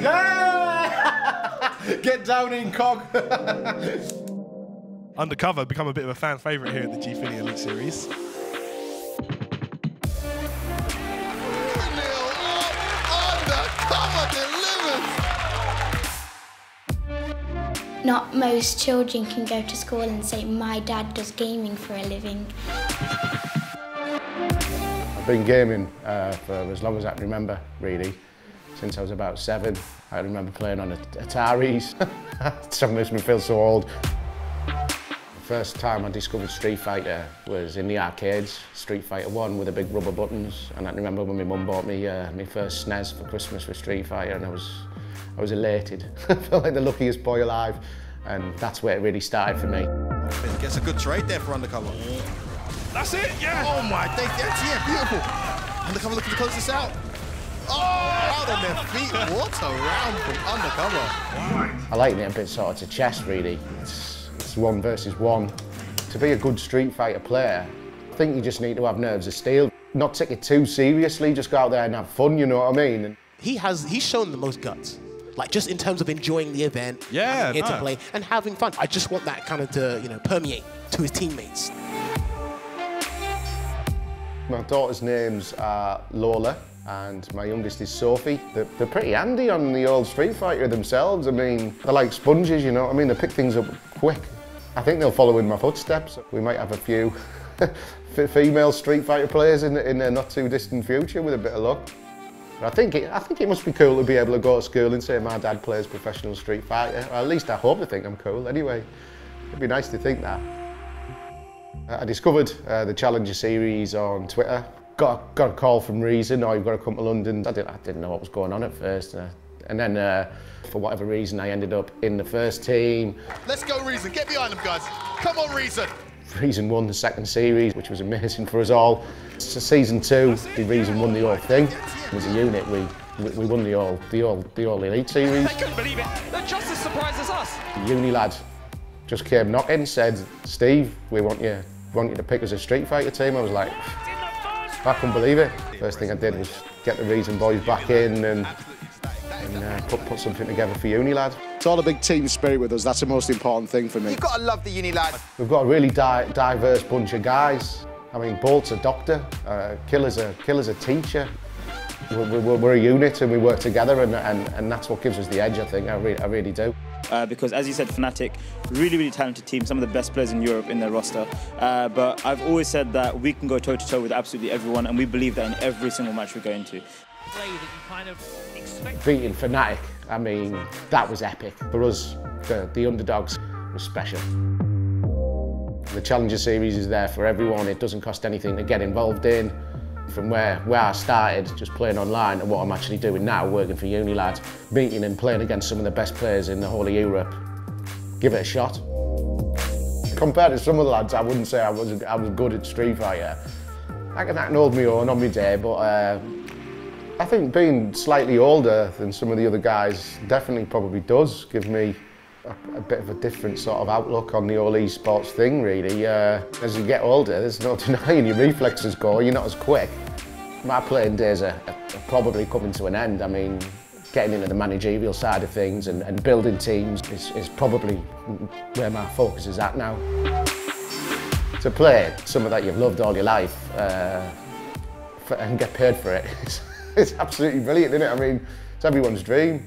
Yeah! Get down in, Cog. Undercover become a bit of a fan favourite here at the Gfinity Elite Series. Not most children can go to school and say, my dad does gaming for a living. I've been gaming for as long as I can remember, really. Since I was about 7. I remember playing on Ataris. That makes me feel so old. The first time I discovered Street Fighter was in the arcades, Street Fighter 1 with the big rubber buttons. And I remember when my mum bought me my first SNES for Christmas for Street Fighter, and I was elated. I felt like the luckiest boy alive, and that's where it really started for me. Gets a good trade there for Undercover. That's it, yeah! Oh my days, yeah, beautiful. Undercover looking to close this out. Oh, out on their feet. What a round from Undercover. I like it a bit sort of to chess, really. It's 1 versus 1. To be a good Street Fighter player, I think you just need to have nerves of steel. Not take it too seriously, just go out there and have fun, you know what I mean? He's shown the most guts. Like, just in terms of enjoying the event, yeah, here to play and having fun. I just want that kind of to, you know, permeate to his teammates. My daughter's names are Lola and my youngest is Sophie. They're pretty handy on the old Street Fighter themselves. I mean, they're like sponges, you know what I mean? They pick things up quick. I think they'll follow in my footsteps. We might have a few female Street Fighter players in the not too distant future with a bit of luck. I think it must be cool to be able to go to school and say my dad plays professional Street Fighter. Or at least I hope to think I'm cool anyway. It'd be nice to think that. I discovered the Challenger series on Twitter. Got a call from Reason, oh, you've got to come to London. I didn't know what was going on at first. And then, for whatever reason, I ended up in the first team. Let's go, Reason. Get behind them, guys. Come on, Reason. Reason won the second series, which was amazing for us all. So season 2, Reason won the whole thing. As a unit, we won the all Elite series. They couldn't believe it. They're just as surprised as us. UNILAD just came knocking, said, Steve, we want you to pick us a Street Fighter team. I was like, I couldn't believe it. First thing I did was get the Reason boys back in and put something together for UNILAD. It's all a big team spirit with us. That's the most important thing for me. You've got to love the UNILAD. We've got a really diverse bunch of guys. I mean, Bolt's a doctor, Killer's a teacher. We're a unit and we work together, and that's what gives us the edge, I think. I really do. Because, as you said, Fnatic, really talented team, some of the best players in Europe in their roster. But I've always said that we can go toe-to-toe with absolutely everyone, and we believe that in every single match we're going to. Beating Fnatic, I mean, that was epic. For us, the underdogs, was special. The Challenger series is there for everyone. It doesn't cost anything to get involved in. From where I started, just playing online, and what I'm actually doing now, working for UNILAD, meeting and playing against some of the best players in the whole of Europe. Give it a shot. Compared to some of the lads, I wouldn't say I was good at Street Fighter. I can hold my own on my day, but I think being slightly older than some of the other guys definitely probably does give me a bit of a different sort of outlook on the whole esports thing, really. As you get older, there's no denying your reflexes go, you're not as quick. My playing days are probably coming to an end. I mean, getting into the managerial side of things and building teams is probably where my focus is at now. To play something that you've loved all your life and get paid for it, it's absolutely brilliant, isn't it? I mean, it's everyone's dream.